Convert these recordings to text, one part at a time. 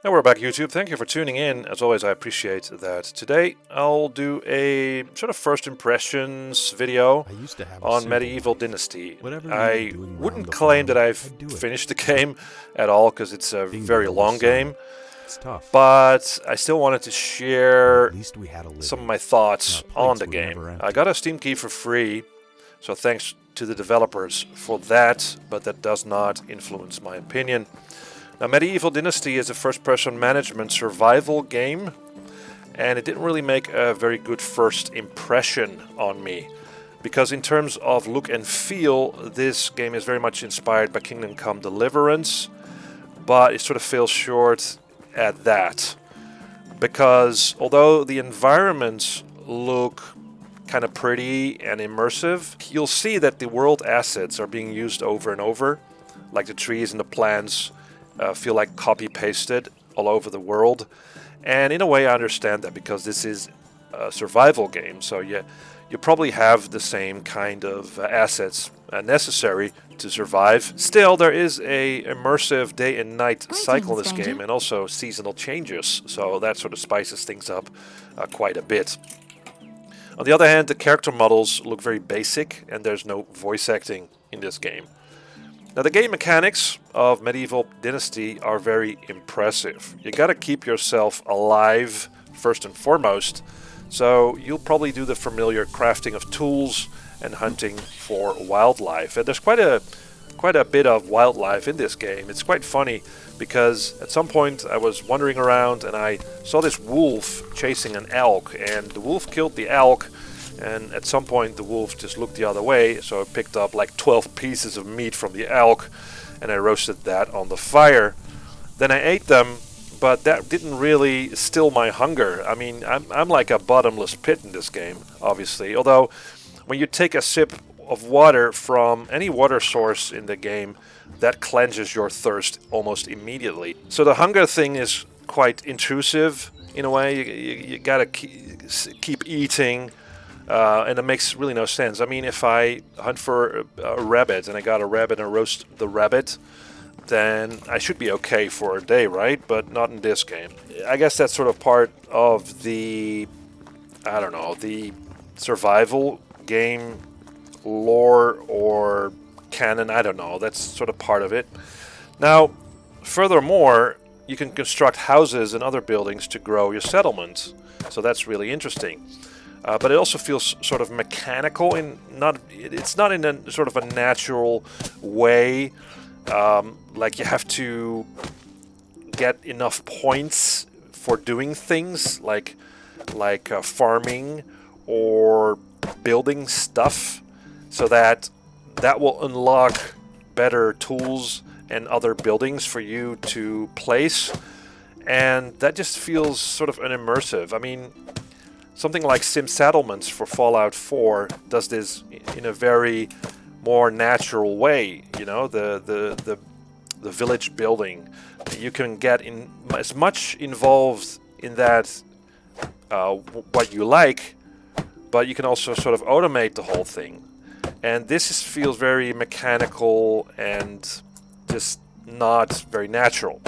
And we're back, YouTube. Thank you for tuning in. As always, I appreciate that. Today, I'll do a sort of first impressions video on Medieval Dynasty. I wouldn't claim that I've finished the game at all, because it's a very long game. But I still wanted to share some of my thoughts on the game. I got a Steam key for free, so thanks to the developers for that, but that does not influence my opinion. Now, Medieval Dynasty is a first-person management survival game, and it didn't really make a very good first impression on me, because in terms of look and feel, this game is very much inspired by Kingdom Come Deliverance, but it sort of falls short at that, because although the environments look kind of pretty and immersive, you'll see that the world assets are being used over and over, like the trees and the plants. Feel like copy-pasted all over the world, and in a way I understand that, because this is a survival game, so you probably have the same kind of assets necessary to survive. Still, there is a immersive day and night cycle in this game, and also seasonal changes, so that sort of spices things up quite a bit. On the other hand, the character models look very basic, and there's no voice acting in this game. Now, the game mechanics of Medieval Dynasty are very impressive. You gotta keep yourself alive first and foremost, so you'll probably do the familiar crafting of tools and hunting for wildlife. And there's quite a bit of wildlife in this game. It's quite funny, because at some point I was wandering around and I saw this wolf chasing an elk, and the wolf killed the elk. And at some point the wolf just looked the other way, so I picked up like 12 pieces of meat from the elk and I roasted that on the fire. Then I ate them, but that didn't really still my hunger. I mean, I'm like a bottomless pit in this game, obviously. Although, when you take a sip of water from any water source in the game, that cleanses your thirst almost immediately. So the hunger thing is quite intrusive in a way. You gotta keep eating. And it makes really no sense. I mean, if I hunt for a rabbit and I got a rabbit and roast the rabbit, then I should be okay for a day, right? But not in this game. I guess that's sort of part of the, I don't know, the survival game lore or canon. I don't know. That's sort of part of it. Now, furthermore, you can construct houses and other buildings to grow your settlement. So that's really interesting. But it also feels sort of mechanical, it's not in a sort of a natural way. Like you have to get enough points for doing things like farming or building stuff, so that will unlock better tools and other buildings for you to place, and that just feels sort of unimmersive. I mean, something like Sim Settlements for Fallout 4 does this in a very more natural way. You know, the village building. You can get in as much involved in that what you like, but you can also sort of automate the whole thing. And this feels very mechanical and just not very natural.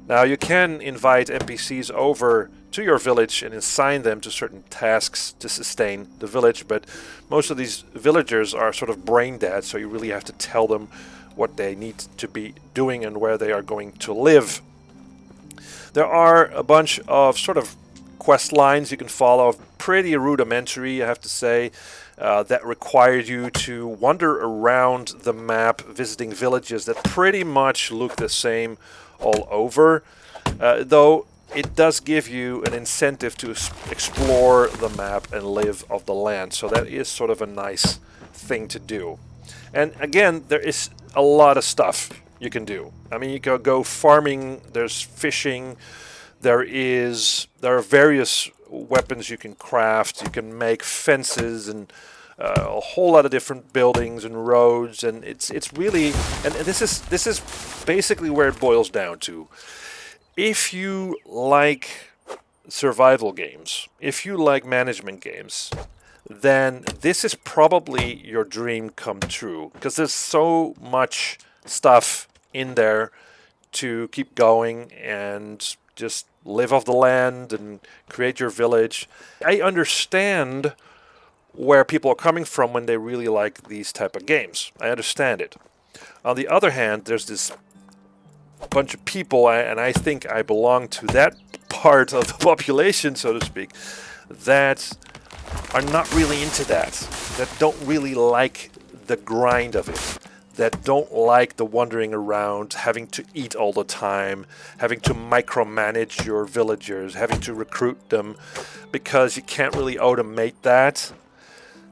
Now, you can invite NPCs over to your village and assign them to certain tasks to sustain the village, but most of these villagers are sort of brain dead, so you really have to tell them what they need to be doing and where they are going to live. There are a bunch of sort of quest lines you can follow, pretty rudimentary, I have to say, that require you to wander around the map visiting villages that pretty much look the same all over, though it does give you an incentive to explore the map and live off the land. So that is sort of a nice thing to do. And again, there is a lot of stuff you can do. I mean, you can go farming, there's fishing, there are various weapons you can craft, you can make fences and a whole lot of different buildings and roads, and it's really, and this is basically where it boils down to. If you like survival games, if you like management games, then this is probably your dream come true, because there's so much stuff in there to keep going and just live off the land and create your village. I understand where people are coming from when they really like these type of games. I understand it. On the other hand, there's this bunch of people, and I think I belong to that part of the population, so to speak, that are not really into that don't really like the grind of it, that don't like the wandering around, having to eat all the time, having to micromanage your villagers, having to recruit them, because you can't really automate that.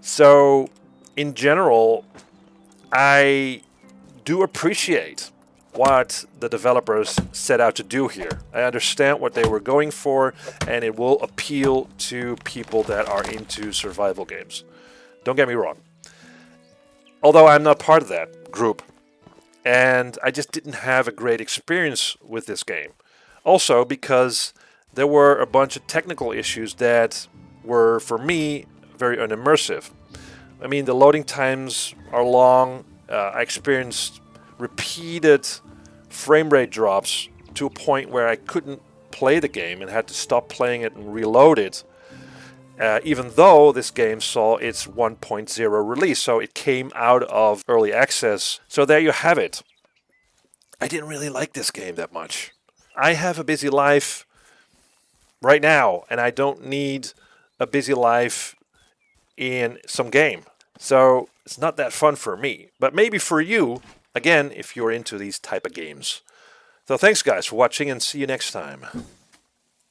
So, in general, I do appreciate what the developers set out to do here. I understand what they were going for, and it will appeal to people that are into survival games. Don't get me wrong. Although I'm not part of that group, and I just didn't have a great experience with this game. Also because there were a bunch of technical issues that were, for me, very unimmersive. I mean, the loading times are long. I experienced repeated frame rate drops to a point where I couldn't play the game and had to stop playing it and reload it. Even though this game saw its 1.0 release, so it came out of early access. So there you have it. I didn't really like this game that much. I have a busy life right now, and I don't need a busy life in some game. So it's not that fun for me. But maybe for you, again, if you're into these type of games. So thanks guys for watching, and see you next time.